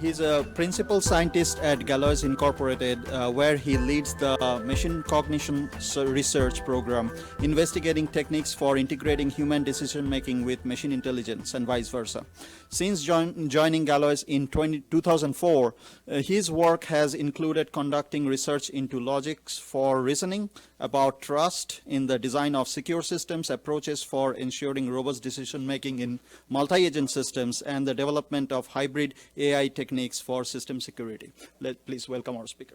He's a principal scientist at Gallows Incorporated, where he leads the machine cognition research program, investigating techniques for integrating human decision making with machine intelligence and vice versa. Since joining Gallows in 2004, his work has included conducting research into logics for reasoning, about trust in the design of secure systems, approaches for ensuring robust decision making in multi-agent systems, and the development of hybrid AI techniques for system security. Please welcome our speaker.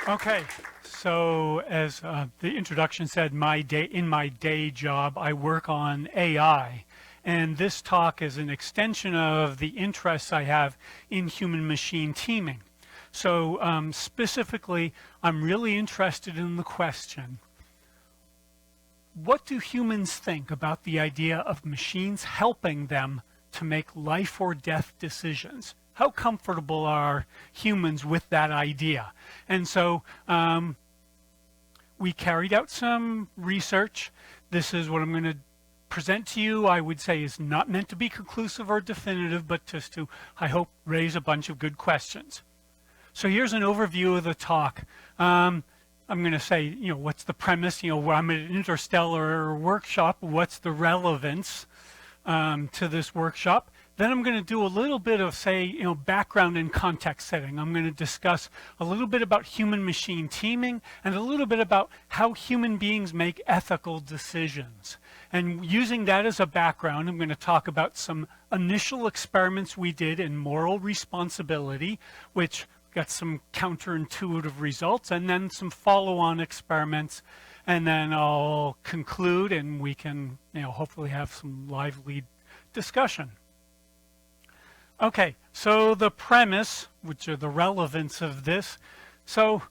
Okay, so as the introduction said, in my day job, I work on AI. And this talk is an extension of the interests I have in human-machine teaming. So specifically, I'm really interested in the question, what do humans think about the idea of machines helping them to make life or death decisions? How comfortable are humans with that idea? And so we carried out some research. This is what I'm going to present to you. I would say is not meant to be conclusive or definitive, but just to, I hope, raise a bunch of good questions. So here's an overview of the talk. I'm going to say, what's the premise? I'm at an Interstellar workshop. What's the relevance to this workshop? Then I'm going to do a little bit of, background and context setting. I'm going to discuss a little bit about human-machine teaming and a little bit about how human beings make ethical decisions. And using that as a background, I'm going to talk about some initial experiments we did in moral responsibility, which got some counterintuitive results, and then some follow-on experiments, and then I'll conclude and we can hopefully have some lively discussion. Okay, so the premise, which are the relevance of this, so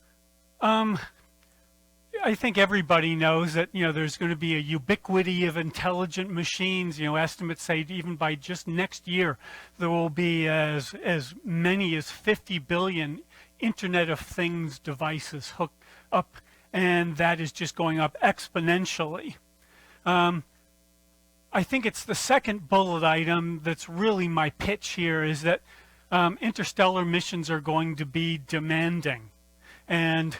I think everybody knows that there's going to be a ubiquity of intelligent machines. Estimates say even by just next year there will be as many as 50 billion Internet of Things devices hooked up, and that is just going up exponentially. I think it's the second bullet item that's really my pitch here, is that interstellar missions are going to be demanding, and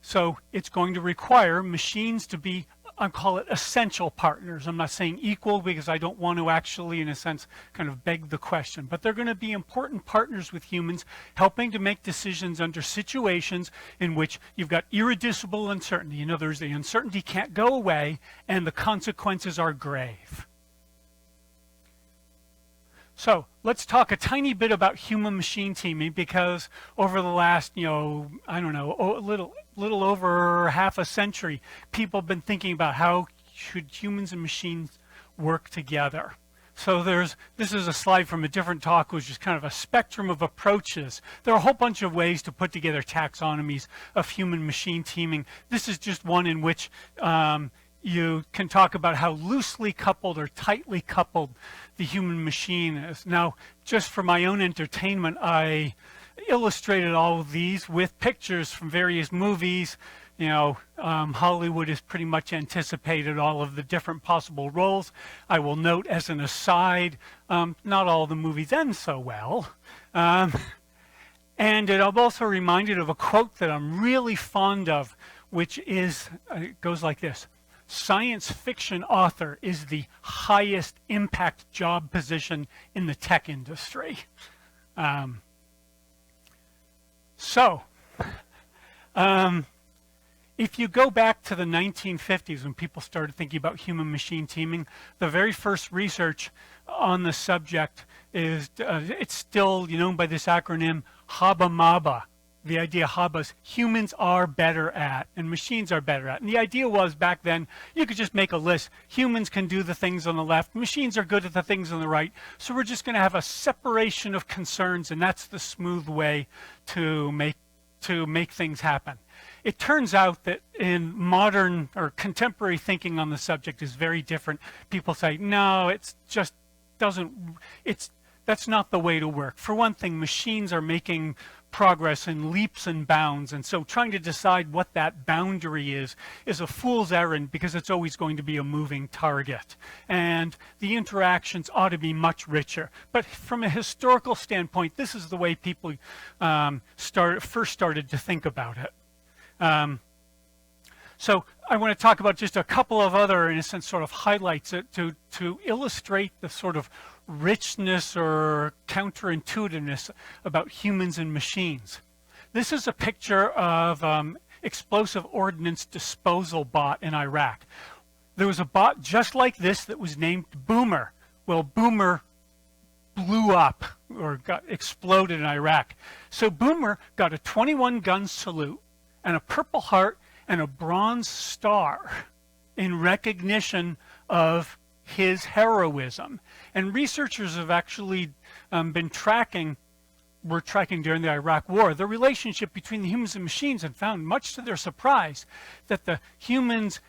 so it's going to require machines to be, I call it essential partners. I'm not saying equal because I don't want to actually, in a sense, kind of beg the question. But they're going to be important partners with humans, helping to make decisions under situations in which you've got irreducible uncertainty. There's the uncertainty can't go away, and the consequences are grave. So let's talk a tiny bit about human-machine teaming, because over the last, I don't know, a little over half a century, people have been thinking about how should humans and machines work together. So this is a slide from a different talk, which is kind of a spectrum of approaches. There are a whole bunch of ways to put together taxonomies of human-machine teaming. This is just one in which you can talk about how loosely coupled or tightly coupled the human machine is. Now, just for my own entertainment, I illustrated all of these with pictures from various movies. Hollywood has pretty much anticipated all of the different possible roles. I will note as an aside, not all the movies end so well. And I'm also reminded of a quote that I'm really fond of, which is, it goes like this: science fiction author is the highest impact job position in the tech industry. If you go back to the 1950s, when people started thinking about human-machine teaming, the very first research on the subject is, it's still known by this acronym, HABA-MABA. The idea HABA's humans are better at and machines are better at. And the idea was back then, you could just make a list. Humans can do the things on the left. Machines are good at the things on the right. So we're just going to have a separation of concerns, and that's the smooth way to make things happen. It turns out that in modern or contemporary thinking on the subject is very different. People say, no, it's just doesn't, That's not the way to work. For one thing, machines are making progress in leaps and bounds, and so trying to decide what that boundary is a fool's errand, because it's always going to be a moving target. And the interactions ought to be much richer. But from a historical standpoint, this is the way people first started to think about it. So I want to talk about just a couple of other, in a sense, sort of highlights to illustrate the sort of richness or counterintuitiveness about humans and machines. This is a picture of explosive ordnance disposal bot in Iraq. There was a bot just like this that was named Boomer. Well, Boomer blew up or got exploded in Iraq. So Boomer got a 21-gun salute and a Purple Heart and a Bronze Star in recognition of his heroism. And researchers have actually were tracking during the Iraq War the relationship between the humans and machines, and found, much to their surprise, that the humans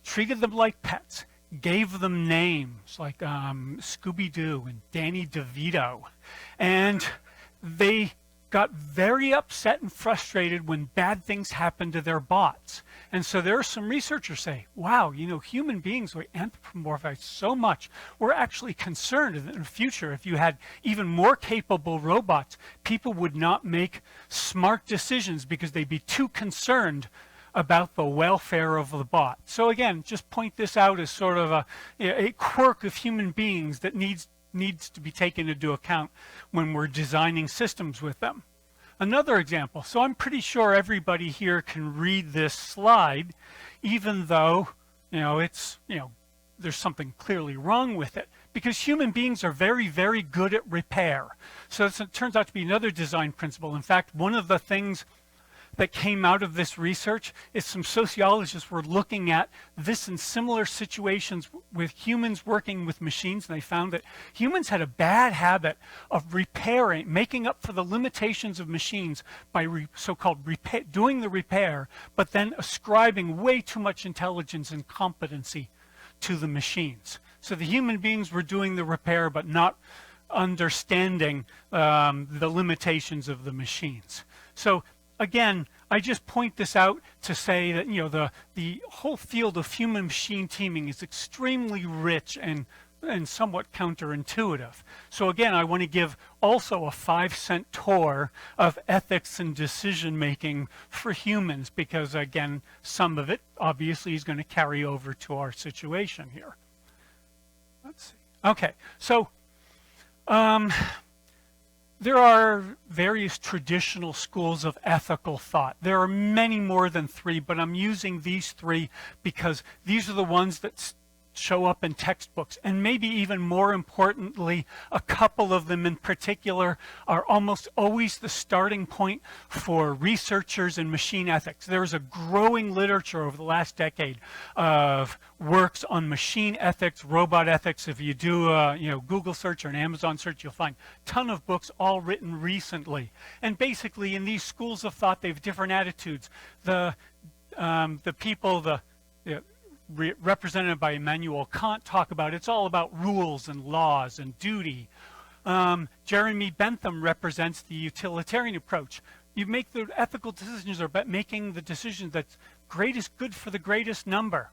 treated them like pets, gave them names like Scooby-Doo and Danny DeVito, and they got very upset and frustrated when bad things happened to their bots. And so there are some researchers say, wow, human beings were anthropomorphized so much, we're actually concerned that in the future, if you had even more capable robots, people would not make smart decisions because they'd be too concerned about the welfare of the bot. So again, just point this out as sort of a quirk of human beings that needs to be taken into account when we're designing systems with them. Another example. So I'm pretty sure everybody here can read this slide, even though, there's something clearly wrong with it, because human beings are very, very good at repair. So it turns out to be another design principle. In fact, one of the things that came out of this research is some sociologists were looking at this in similar situations with humans working with machines, and they found that humans had a bad habit of repairing, making up for the limitations of machines by so-called doing the repair, but then ascribing way too much intelligence and competency to the machines. So the human beings were doing the repair, but not understanding the limitations of the machines. So again, I just point this out to say that the whole field of human-machine teaming is extremely rich and somewhat counterintuitive. So again, I want to give also a 5-cent tour of ethics and decision-making for humans, because again, some of it obviously is going to carry over to our situation here. Let's see. Okay, so there are various traditional schools of ethical thought. There are many more than 3, but I'm using these 3 because these are the ones that show up in textbooks. And maybe even more importantly, a couple of them in particular are almost always the starting point for researchers in machine ethics. There's a growing literature over the last decade of works on machine ethics, robot ethics. If you do a Google search or an Amazon search, you'll find a ton of books all written recently. And basically in these schools of thought, they have different attitudes. The people, represented by Immanuel Kant, talk about it's all about rules and laws and duty. Jeremy Bentham represents the utilitarian approach. You make the ethical decisions are about making the decision that's greatest good for the greatest number.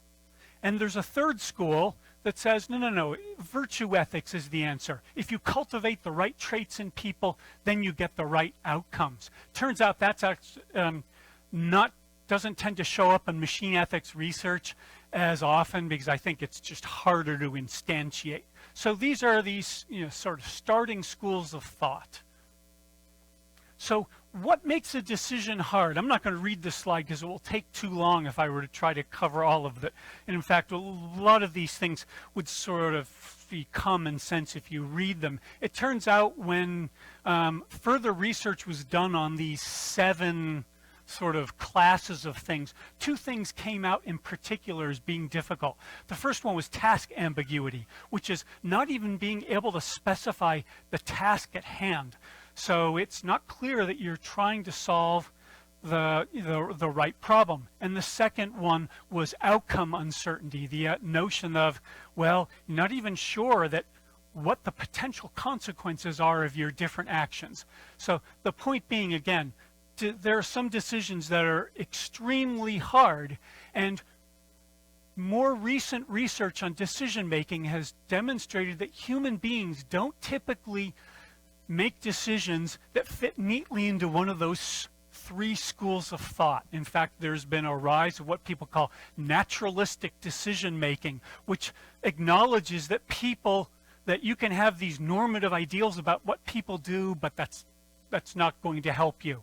And there's a third school that says, no, virtue ethics is the answer. If you cultivate the right traits in people, then you get the right outcomes. Turns out that's doesn't tend to show up in machine ethics research as often, because I think it's just harder to instantiate. So these are these sort of starting schools of thought. So what makes a decision hard? I'm not going to read this slide because it will take too long if I were to try to cover all of it. And in fact, a lot of these things would sort of be common sense if you read them. It turns out when further research was done on these 7 sort of classes of things, 2 things came out in particular as being difficult. The first one was task ambiguity, which is not even being able to specify the task at hand. So it's not clear that you're trying to solve the right problem. And the second one was outcome uncertainty, the notion of, well, you're not even sure that what the potential consequences are of your different actions. So the point being, again, there are some decisions that are extremely hard, and more recent research on decision making has demonstrated that human beings don't typically make decisions that fit neatly into one of those three schools of thought. In fact, there's been a rise of what people call naturalistic decision making, which acknowledges that you can have these normative ideals about what people do, but that's not going to help you.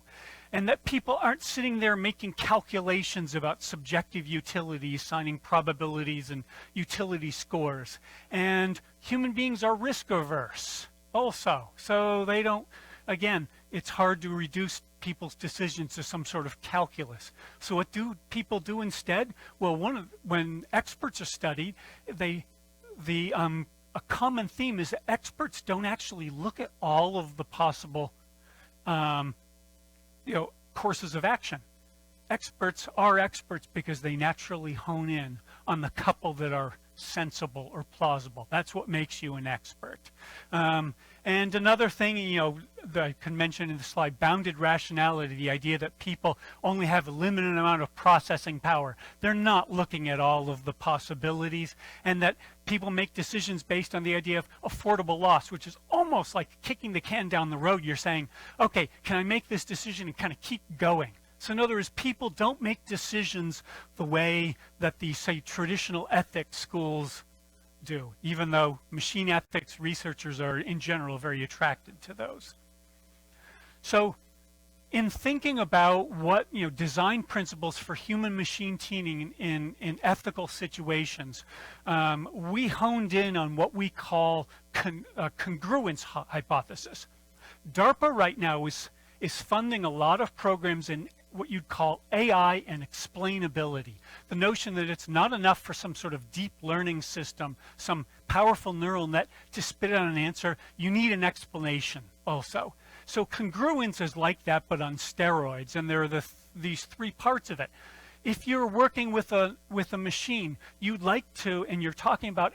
And that people aren't sitting there making calculations about subjective utility, assigning probabilities and utility scores. And human beings are risk averse also. So they don't, again, it's hard to reduce people's decisions to some sort of calculus. So what do people do instead? Well, when experts are studied, a common theme is that experts don't actually look at all of the possible courses of action. Experts are experts because they naturally hone in on the couple that are sensible or plausible. That's what makes you an expert. And another thing, that I can mention in the slide, bounded rationality, the idea that people only have a limited amount of processing power. They're not looking at all of the possibilities, and that people make decisions based on the idea of affordable loss, which is almost like kicking the can down the road. You're saying, okay, can I make this decision and kind of keep going? So in other words, people don't make decisions the way that the, say, traditional ethics schools do, even though machine ethics researchers are, in general, very attracted to those. So in thinking about what, design principles for human-machine teaming in ethical situations, we honed in on what we call congruence hypothesis. DARPA right now is funding a lot of programs in what you'd call AI and explainability. The notion that it's not enough for some sort of deep learning system, some powerful neural net to spit out an answer. You need an explanation also. So congruence is like that, but on steroids, and there are these three parts of it. If you're working with a machine, you'd like to, and you're talking about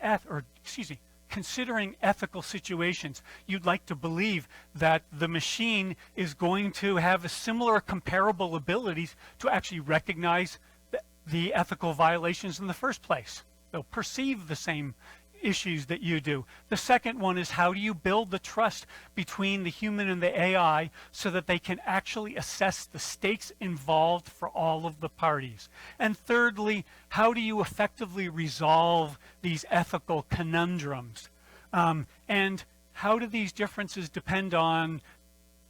considering ethical situations, you'd like to believe that the machine is going to have a similar comparable abilities to actually recognize the ethical violations in the first place. They'll perceive the same issues that you do. The second one is, how do you build the trust between the human and the AI so that they can actually assess the stakes involved for all of the parties? And thirdly, how do you effectively resolve these ethical conundrums? And how do these differences depend on,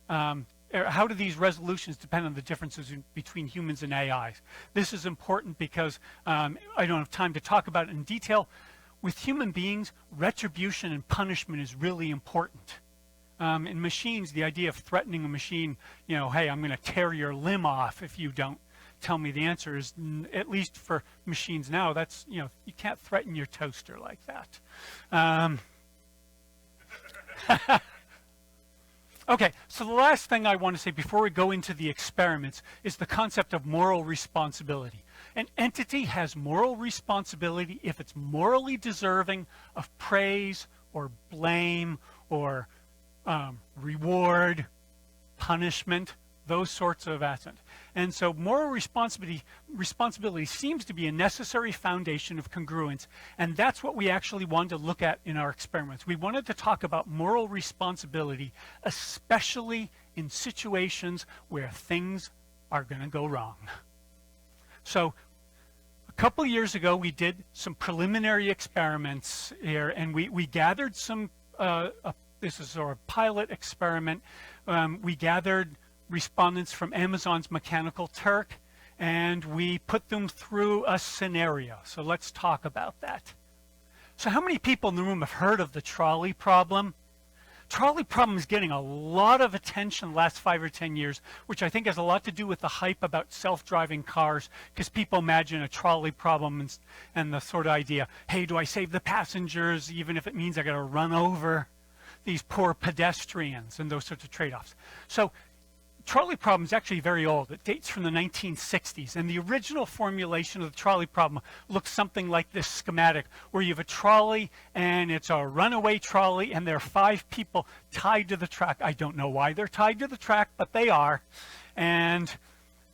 how do these resolutions depend on the differences between humans and AIs? This is important because I don't have time to talk about it in detail. With human beings, retribution and punishment is really important. In machines, the idea of threatening a machine, hey, I'm going to tear your limb off if you don't tell me the answer, is, at least for machines now, that's, you can't threaten your toaster like that. Okay, so the last thing I want to say before we go into the experiments is the concept of moral responsibility. An entity has moral responsibility if it's morally deserving of praise or blame or reward, punishment, those sorts of assets. And so moral responsibility seems to be a necessary foundation of congruence, and that's what we actually wanted to look at in our experiments. We wanted to talk about moral responsibility, especially in situations where things are going to go wrong. So a couple years ago, we did some preliminary experiments here, and we gathered some, this is our pilot experiment. We gathered respondents from Amazon's Mechanical Turk, and we put them through a scenario. So let's talk about that. So how many people in the room have heard of the trolley problem? Trolley problem is getting a lot of attention the last 5 or 10 years, which I think has a lot to do with the hype about self-driving cars, because people imagine a trolley problem and the sort of idea, hey, do I save the passengers even if it means I got to run over these poor pedestrians, and those sorts of trade-offs. So trolley problem is actually very old. It dates from the 1960s, and the original formulation of the trolley problem looks something like this schematic, where you have a trolley, and it's a runaway trolley, and there are 5 people tied to the track. I don't know why they're tied to the track, but they are. And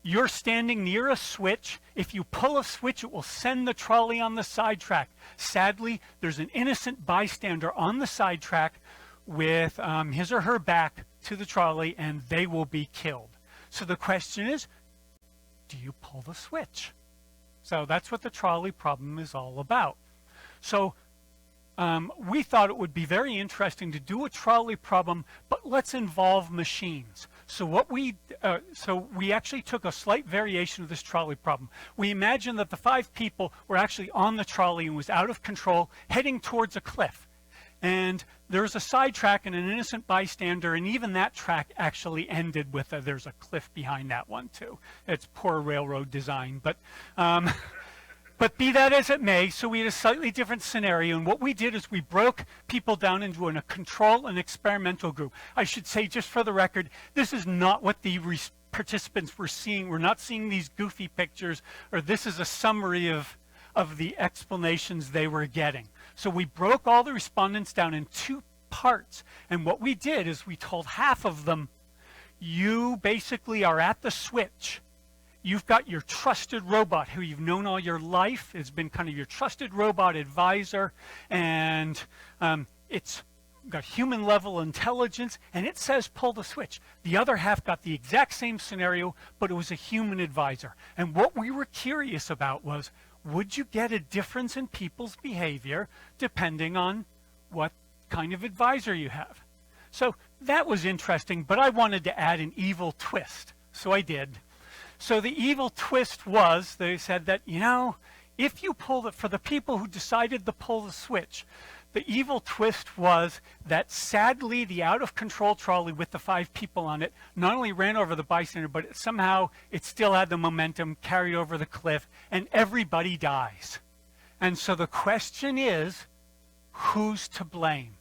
you're standing near a switch. If you pull a switch, it will send the trolley on the sidetrack. Sadly, there's an innocent bystander on the sidetrack with his or her back to the trolley, and they will be killed. So the question is, do you pull the switch? So that's what the trolley problem is all about. So we thought it would be very interesting to do a trolley problem, but let's involve machines. So we actually took a slight variation of this trolley problem. We imagined that the 5 people were actually on the trolley and was out of control, heading towards a cliff. And there's a side track and an innocent bystander, and even that track actually ended with there's a cliff behind that one too. It's poor railroad design, but be that as it may, so we had a slightly different scenario, and what we did is we broke people down into a control and experimental group. I should say, just for the record, this is not what the participants were seeing. We're not seeing these goofy pictures, or this is a summary of the explanations they were getting. So we broke all the respondents down in 2 parts, and what we did is we told half of them, you basically are at the switch. You've got your trusted robot who you've known all your life. It's been kind of your trusted robot advisor, and it's got human level intelligence, and it says pull the switch. The other half got the exact same scenario, but it was a human advisor. And what we were curious about was, would you get a difference in people's behavior depending on what kind of advisor you have? So that was interesting, but I wanted to add an evil twist, so I did. So the evil twist was, they said that, if you pull it, for the people who decided to pull the switch, the evil twist was that sadly the out-of-control trolley with the 5 people on it not only ran over the bystander, but somehow it still had the momentum, carried over the cliff, and everybody dies. And so the question is, who's to blame?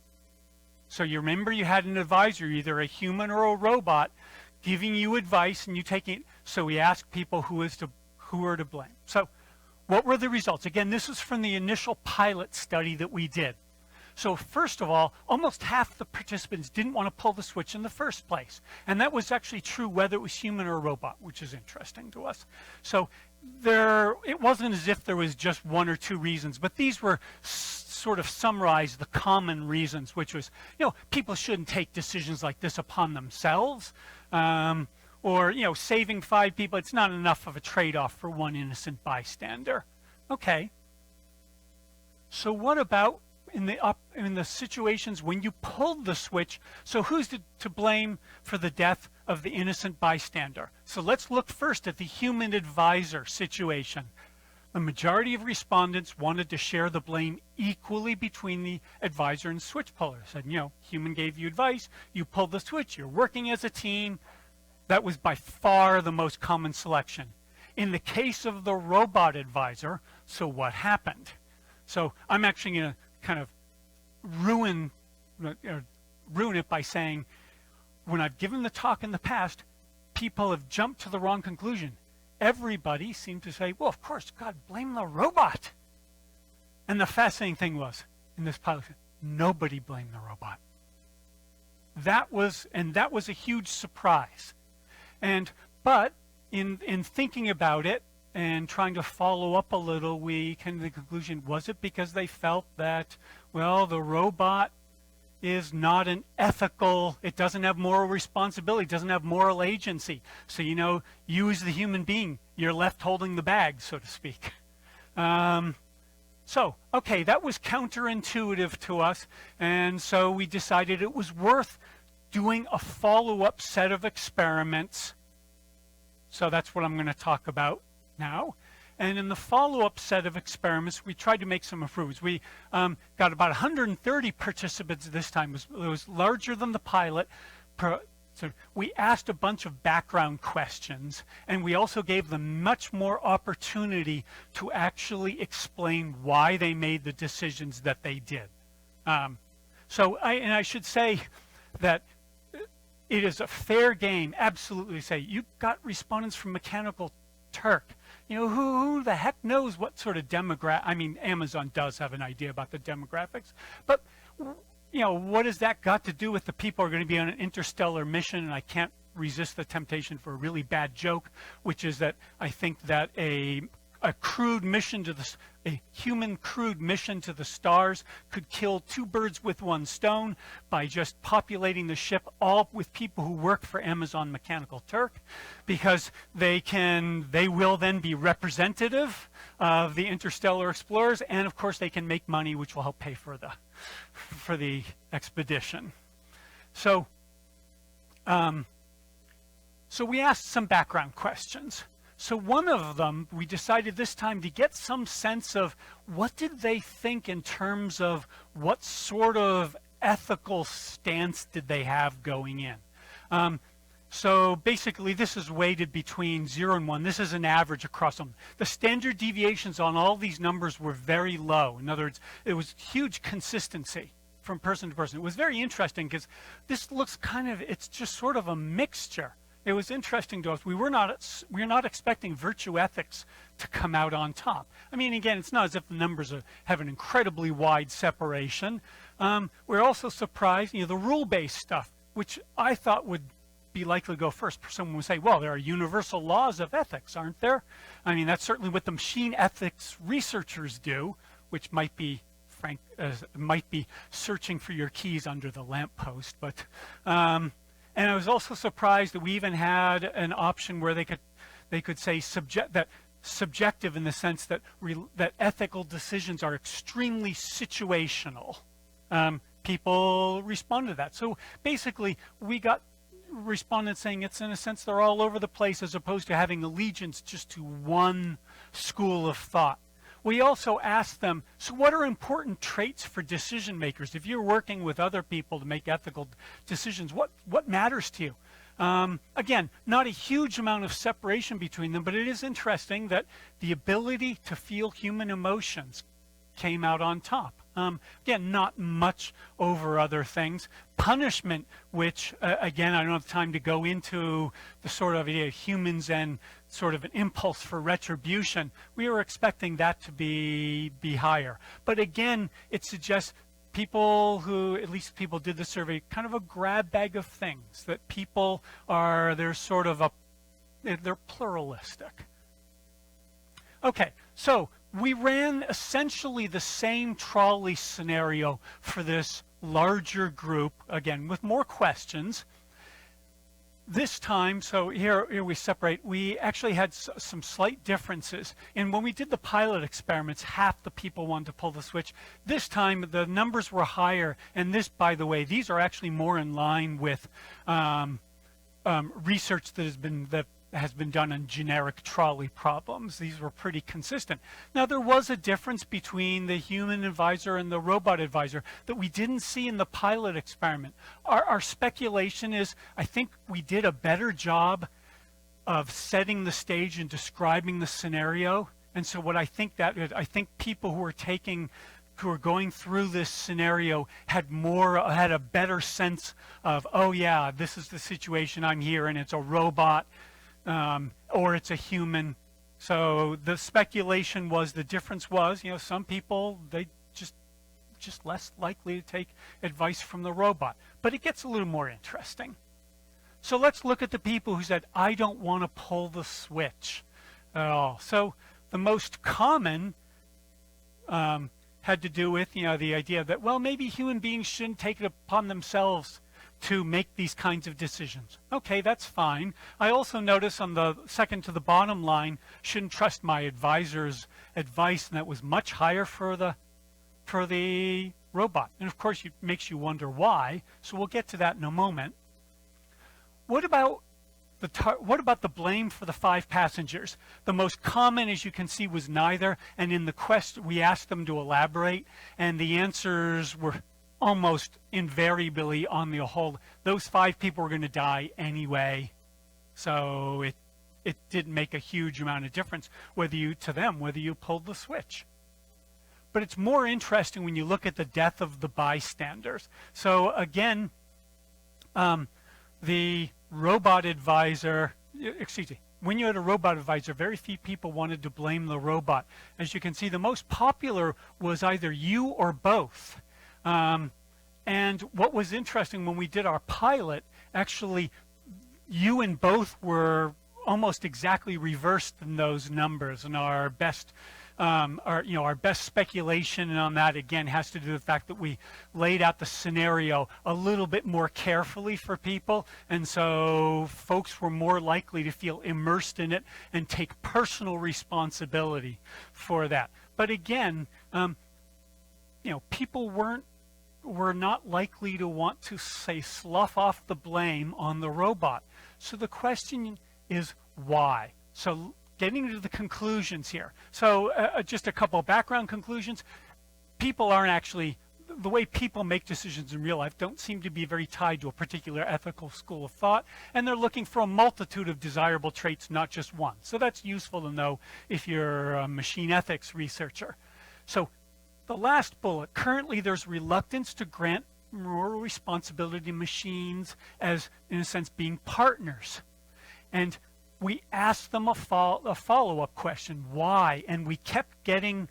So you remember you had an advisor, either a human or a robot, giving you advice, and you taking it. So we asked people who are to blame. So what were the results? Again, this was from the initial pilot study that we did. So first of all, almost half the participants didn't want to pull the switch in the first place. And that was actually true whether it was human or robot, which is interesting to us. So it wasn't as if there was just 1 or 2 reasons, but these were sort of summarized the common reasons, which was, people shouldn't take decisions like this upon themselves. Or, saving 5 people, it's not enough of a trade-off for 1 innocent bystander. Okay. So what about in the situations when you pulled the switch? So who's to blame for the death of the innocent bystander? So let's look first at the human advisor situation. The majority of respondents wanted to share the blame equally between the advisor and switch puller. Said, human gave you advice, you pulled the switch, you're working as a team. That was by far the most common selection. In the case of the robot advisor, so what happened? So I'm actually going to kind of ruin it by saying, when I've given the talk in the past, people have jumped to the wrong conclusion. Everybody seemed to say, well, of course, God, blame the robot. And the fascinating thing was, in this pilot, nobody blamed the robot. That was a huge surprise. But in thinking about it and trying to follow up a little, we came to the conclusion, was it because they felt that, well, the robot is not an ethical, it doesn't have moral responsibility, doesn't have moral agency. So, you as the human being, you're left holding the bag, so to speak. Okay, that was counterintuitive to us, and so we decided it was worth doing a follow-up set of experiments. So that's what I'm going to talk about now. And in the follow-up set of experiments, we tried to make some improvements. We got about 130 participants this time. It was larger than the pilot. So we asked a bunch of background questions, and we also gave them much more opportunity to actually explain why they made the decisions that they did. I should say that it is a fair game, absolutely, to say, you've got respondents from Mechanical Turk. You know, who the heck knows what sort of demographic, I mean, Amazon does have an idea about the demographics, but, you know, what has that got to do with the people who are going to be on an interstellar mission? And I can't resist the temptation for a really bad joke, which is that I think that a crewed mission to a human crewed mission to the stars could kill two birds with one stone by just populating the ship all with people who work for Amazon Mechanical Turk, because they will then be representative of the interstellar explorers, and of course they can make money, which will help pay for the expedition. So so we asked some background questions. So one of them, we decided this time to get some sense of what did they think in terms of what sort of ethical stance did they have going in. So basically this is weighted between 0 and 1. This is an average across them. The standard deviations on all these numbers were very low. In other words, it was huge consistency from person to person. It was very interesting because this looks it's just sort of a mixture. It was interesting to us. We're not expecting virtue ethics to come out on top. I mean, again, it's not as if the numbers have an incredibly wide separation. We're also surprised, you know, the rule-based stuff, which I thought would be likely to go first. Someone would say, well, there are universal laws of ethics, aren't there? I mean, that's certainly what the machine ethics researchers do, which might be searching for your keys under the lamppost, but. And I was also surprised that we even had an option where they could say subjective in the sense that that ethical decisions are extremely situational. People responded to that. So basically, we got respondents saying it's in a sense they're all over the place as opposed to having allegiance just to one school of thought. We also asked them, so what are important traits for decision makers? If you're working with other people to make ethical decisions, what matters to you? Again, not a huge amount of separation between them, but it is interesting that the ability to feel human emotions came out on top. Again, not much over other things. Punishment, which, again, I don't have time to go into the sort of humans and sort of an impulse for retribution. We were expecting that to be higher. But again, it suggests people who, at least people did the survey, kind of a grab bag of things, that people are, they're pluralistic. Okay, so we ran essentially the same trolley scenario for this larger group, again, with more questions. This time, so here we separate, we actually had some slight differences. And when we did the pilot experiments, half the people wanted to pull the switch. This time, the numbers were higher. And this, by the way, these are actually more in line with research that has been done on generic trolley problems. These were pretty consistent. Now, there was a difference between the human advisor and the robot advisor that we didn't see in the pilot experiment. Our speculation is, I think we did a better job of setting the stage and describing the scenario. And so what I think people who are going through this scenario had a better sense of, oh yeah, this is the situation I'm here and it's a robot. Or it's a human. So the speculation was, the difference was, you know, some people, they just less likely to take advice from the robot. But it gets a little more interesting. So let's look at the people who said, I don't want to pull the switch at all. So the most common had to do with, you know, the idea that, well, maybe human beings shouldn't take it upon themselves to make these kinds of decisions. Okay, that's fine. I also notice on the second to the bottom line, shouldn't trust my advisor's advice, and that was much higher for the robot. And of course, it makes you wonder why. So we'll get to that in a moment. What about the blame for the 5 passengers? The most common, as you can see, was neither. And in the quest, we asked them to elaborate, and the answers were almost invariably, on the whole, those 5 people were going to die anyway. So it didn't make a huge amount of difference whether you pulled the switch. But it's more interesting when you look at the death of the bystanders. So again, the robot advisor, excuse me, when you had a robot advisor, very few people wanted to blame the robot. As you can see, the most popular was either you or both. And what was interesting when we did our pilot, actually, you and both were almost exactly reversed in those numbers. And our best our best speculation on that, again, has to do with the fact that we laid out the scenario a little bit more carefully for people, and so folks were more likely to feel immersed in it and take personal responsibility for that. But again, people were not likely to want to, say, slough off the blame on the robot. So the question is why? So getting to the conclusions here. So just a couple of background conclusions. People aren't actually, the way people make decisions in real life don't seem to be very tied to a particular ethical school of thought, and they're looking for a multitude of desirable traits, not just one. So that's useful to know if you're a machine ethics researcher. So the last bullet, currently there's reluctance to grant moral responsibility to machines as, in a sense, being partners. And we asked them a follow-up question, why? And we kept getting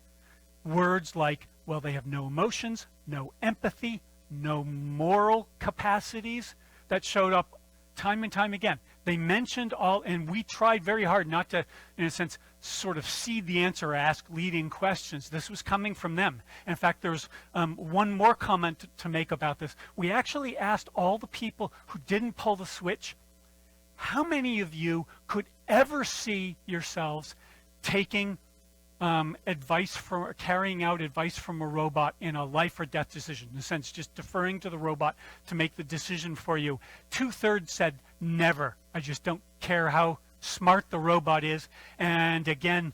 words like, well, they have no emotions, no empathy, no moral capacities. That showed up time and time again. They mentioned all, and we tried very hard not to, in a sense, sort of seed the answer or ask leading questions. This was coming from them. In fact, there's one more comment to make about this. We actually asked all the people who didn't pull the switch, how many of you could ever see yourselves taking advice from, carrying out advice from a robot in a life or death decision? In a sense, just deferring to the robot to make the decision for you. 2/3 said never. I just don't care how smart the robot is. And again,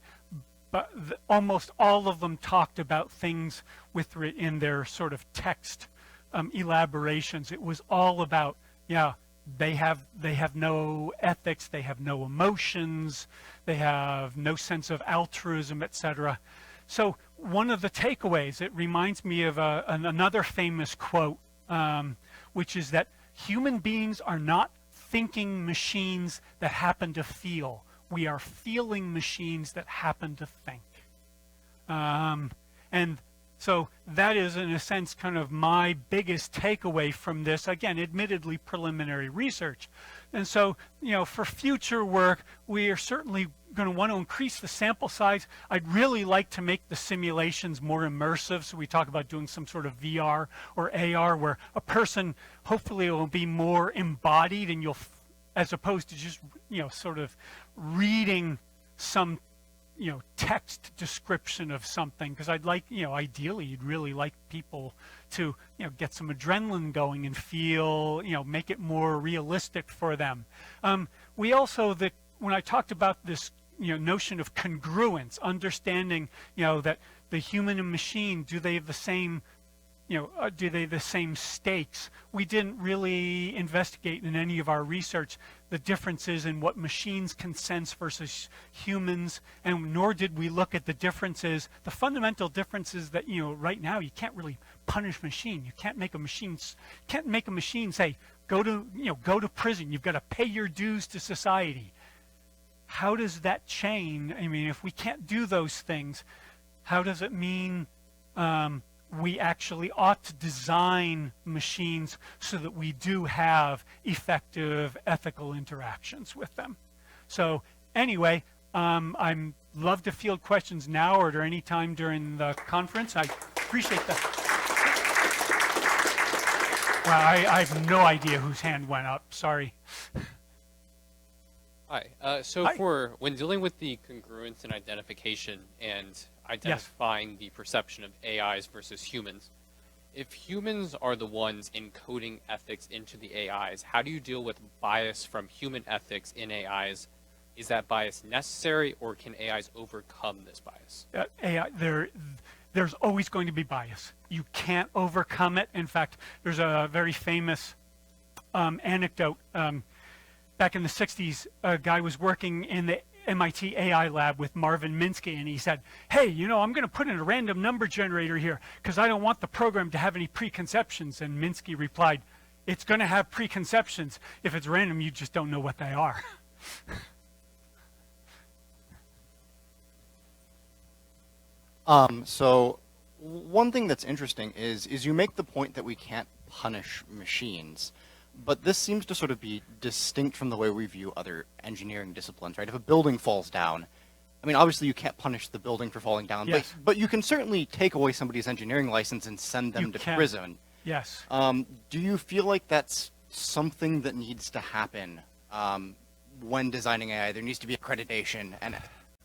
but almost all of them talked about things in their sort of text elaborations. It was all about, yeah, they have no ethics, they have no emotions, they have no sense of altruism, etc. So one of the takeaways, it reminds me of another famous quote, which is that human beings are not thinking machines that happen to feel. We are feeling machines that happen to think. And so that is, in a sense, kind of my biggest takeaway from this, again, admittedly preliminary research. And so, for future work, we are certainly going to want to increase the sample size. I'd really like to make the simulations more immersive. So we talk about doing some sort of VR or AR where a person hopefully will be more embodied, and as opposed to just, sort of reading some text description of something, because I'd like, ideally you'd really like people to, get some adrenaline going and feel, make it more realistic for them. We also, when I talked about this, notion of congruence, understanding, that the human and machine, do they have the same stakes? We didn't really investigate in any of our research the differences in what machines can sense versus humans, and nor did we look at the differences, the fundamental differences that, right now you can't really punish machine. You can't make a machine say, go to prison. You've got to pay your dues to society. How does that change? I mean, if we can't do those things, how does it mean we actually ought to design machines so that we do have effective ethical interactions with them? So anyway, I'm love to field questions now or at any time during the conference. I appreciate that. Well, I have no idea whose hand went up. Sorry. Hi. Hi. When dealing with the congruence and identification and identifying the perception of AIs versus humans, if humans are the ones encoding ethics into the AIs, how do you deal with bias from human ethics in AIs? Is that bias necessary, or can AIs overcome this bias? There's always going to be bias. You can't overcome it. In fact, there's a very famous anecdote. Back in the 60s, a guy was working in the MIT AI lab with Marvin Minsky, and he said, hey, I'm going to put in a random number generator here because I don't want the program to have any preconceptions. And Minsky replied, it's going to have preconceptions. If it's random, you just don't know what they are. So one thing that's interesting is you make the point that we can't punish machines, but this seems to sort of be distinct from the way we view other engineering disciplines, right? If a building falls down, I mean, obviously you can't punish the building for falling down, yes. but you can certainly take away somebody's engineering license and send them to prison. Yes. Do you feel like that's something that needs to happen when designing AI? There needs to be accreditation and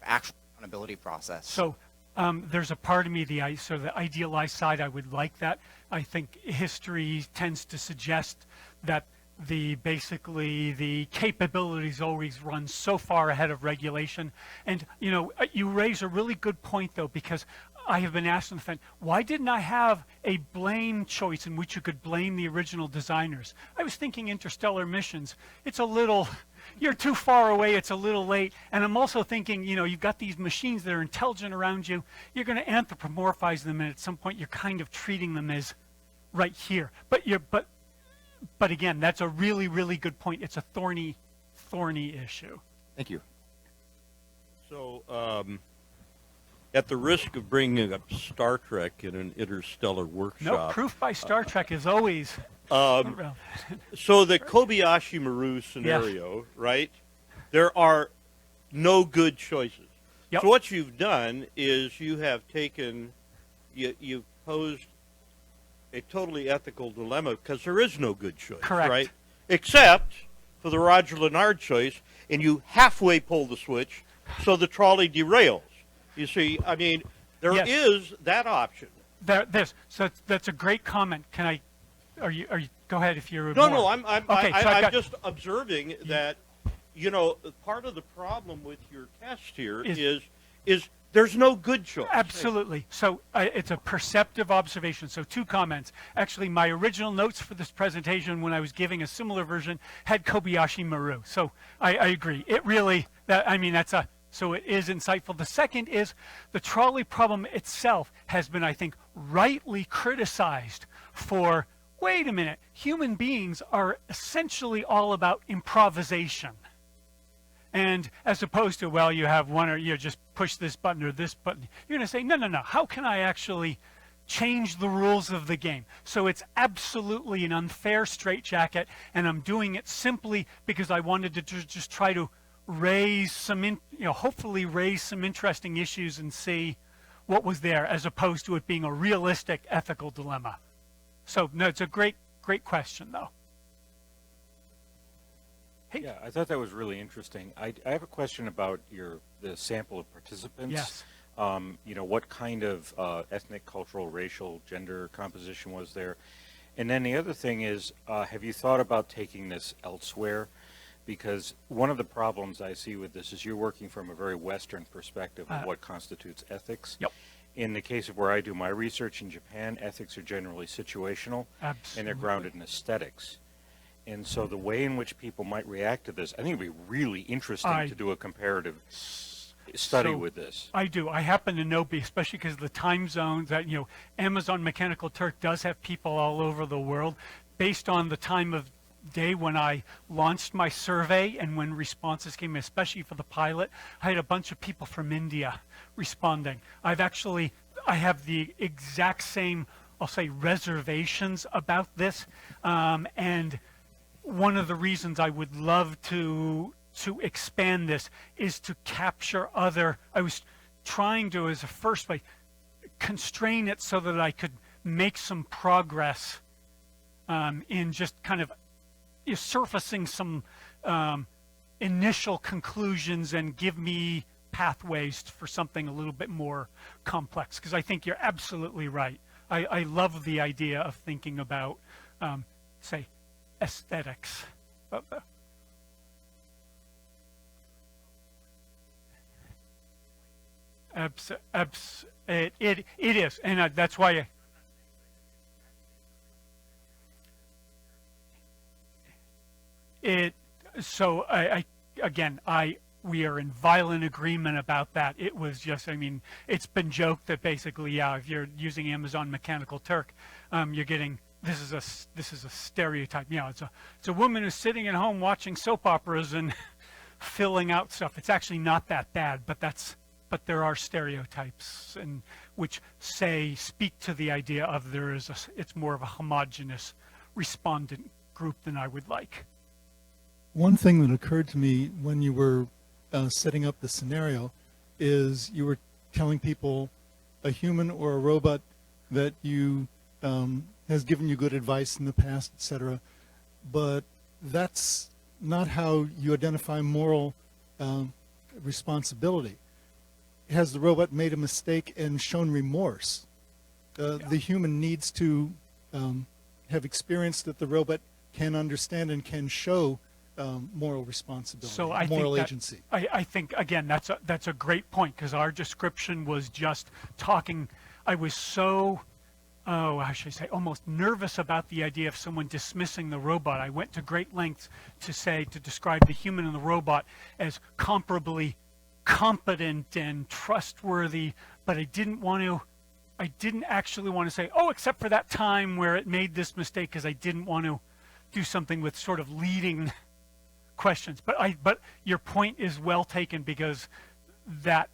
actual accountability process. So there's a part of me, the idealized side, I would like that. I think history tends to suggest that basically the capabilities always run so far ahead of regulation. And you raise a really good point though, because I have been asked in the fence, why didn't I have a blame choice in which you could blame the original designers? I was thinking interstellar missions. It's a little, you're too far away, it's a little late. And I'm also thinking, you've got these machines that are intelligent around you. You're going to anthropomorphize them, and at some point you're kind of treating them as right here. But again, that's a really, really good point. It's a thorny issue. Thank you. So, at the risk of bringing up Star Trek in an interstellar workshop. No, proof by Star Trek is always so the Kobayashi Maru scenario, yes. right? There are no good choices. Yep. So what you've done is you have taken, you've posed a totally ethical dilemma because there is no good choice, correct. Right? Except for the Roger Lennard choice, and you halfway pull the switch, so the trolley derails. You see, I mean, there yes. is that option. So that's a great comment. Can I? Are you? Go ahead if you're. No, I'm okay, I'm just observing that, part of the problem with your test here is there's no good choice. Absolutely. So it's a perceptive observation. So 2 comments. Actually, my original notes for this presentation, when I was giving a similar version, had Kobayashi Maru. So I agree. It really. So it is insightful. The second is the trolley problem itself has been, I think, rightly criticized for, wait a minute, human beings are essentially all about improvisation. And as opposed to, well, you have one or you just push this button or this button, you're going to say, no, how can I actually change the rules of the game? So it's absolutely an unfair straitjacket, and I'm doing it simply because I wanted to just try to raise some, hopefully raise some interesting issues and see what was there, as opposed to it being a realistic ethical dilemma. So no, it's a great question though. Hey. Yeah, I thought that was really interesting. I have a question about the sample of participants. Yes. What kind of ethnic, cultural, racial, gender composition was there? And then the other thing is, have you thought about taking this elsewhere? Because one of the problems I see with this is you're working from a very Western perspective of what constitutes ethics. Yep. In the case of where I do my research in Japan, ethics are generally situational. Absolutely. And they're grounded in aesthetics. And so the way in which people might react to this, I think it would be really interesting to do a comparative study with this. I do. I happen to know, especially because of the time zones, that Amazon Mechanical Turk does have people all over the world. Based on the time of day when I launched my survey and when responses came, especially for the pilot, I had a bunch of people from India responding. I have the exact same, I'll say, reservations about this, and one of the reasons I would love to expand this is to capture other. I was trying to, as a first way, constrain it so that I could make some progress in just kind of surfacing some initial conclusions and give me pathways for something a little bit more complex, because I think you're absolutely right. I love the idea of thinking about, say, aesthetics. It is, and that's why. We are in violent agreement about that. It was just, it's been joked that basically, if you're using Amazon Mechanical Turk, you're getting this is a stereotype. You know, it's a woman who's sitting at home watching soap operas and filling out stuff. It's actually not that bad, but there are stereotypes and which speak to the idea of it's more of a homogeneous respondent group than I would like. One thing that occurred to me when you were setting up the scenario is you were telling people a human or a robot that has given you good advice in the past, etc. But that's not how you identify moral responsibility. Has the robot made a mistake and shown remorse? The human needs to have experience that the robot can understand and can show moral responsibility, So I moral think agency. I think again that's a great point, because our description was just talking. I was so how should I say, almost nervous about the idea of someone dismissing the robot. I went to great lengths to describe the human and the robot as comparably competent and trustworthy, but I didn't actually want to say, oh, except for that time where it made this mistake, because I didn't want to do something with sort of leading questions. But your point is well taken, because that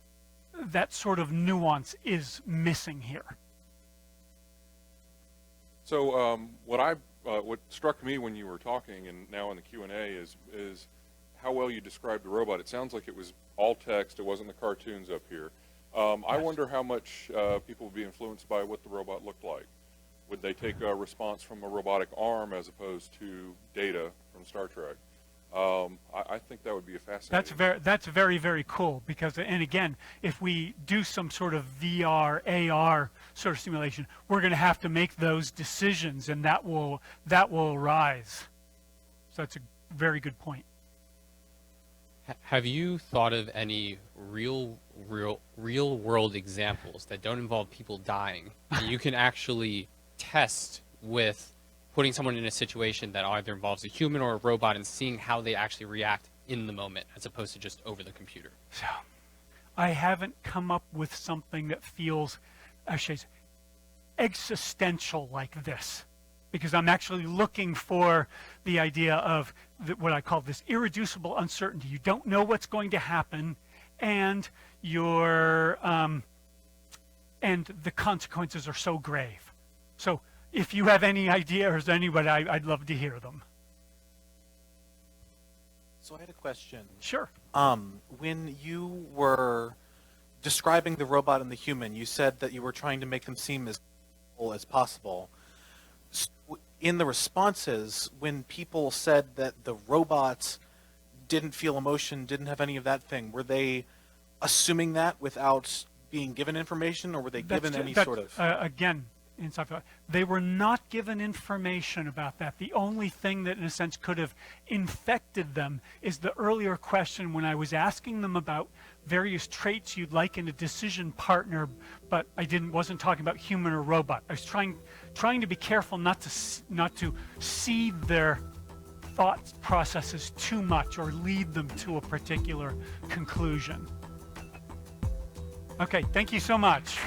sort of nuance is missing here. So what struck me when you were talking and now in the Q&A is how well you described the robot. It sounds like it was all text. It wasn't the cartoons up here. I wonder how much people would be influenced by what the robot looked like. Would they take a response from a robotic arm as opposed to data from Star Trek? I think that would be a fascinating. That's very, very cool, because, and again, if we do some sort of VR, AR sort of simulation, we're going to have to make those decisions, and that will arise. So that's a very good point. Have you thought of any real world examples that don't involve people dying, that you can actually test with putting someone in a situation that either involves a human or a robot and seeing how they actually react in the moment, as opposed to just over the computer? So I haven't come up with something that feels existential like this, because I'm actually looking for the idea of what I call this irreducible uncertainty. You don't know what's going to happen, and and the consequences are so grave. So if you have any ideas, anybody, I'd love to hear them. So I had a question. Sure. When you were describing the robot and the human, you said that you were trying to make them seem as real as possible. So in the responses, when people said that the robots didn't feel emotion, didn't have any of that thing, were they assuming that without being given information, or were they given any sort of... Again, in sci-fi, they were not given information about that. The only thing that, in a sense, could have infected them is the earlier question when I was asking them about various traits you'd like in a decision partner, but I wasn't talking about human or robot. I was trying to be careful not to seed their thought processes too much or lead them to a particular conclusion. Okay, thank you so much.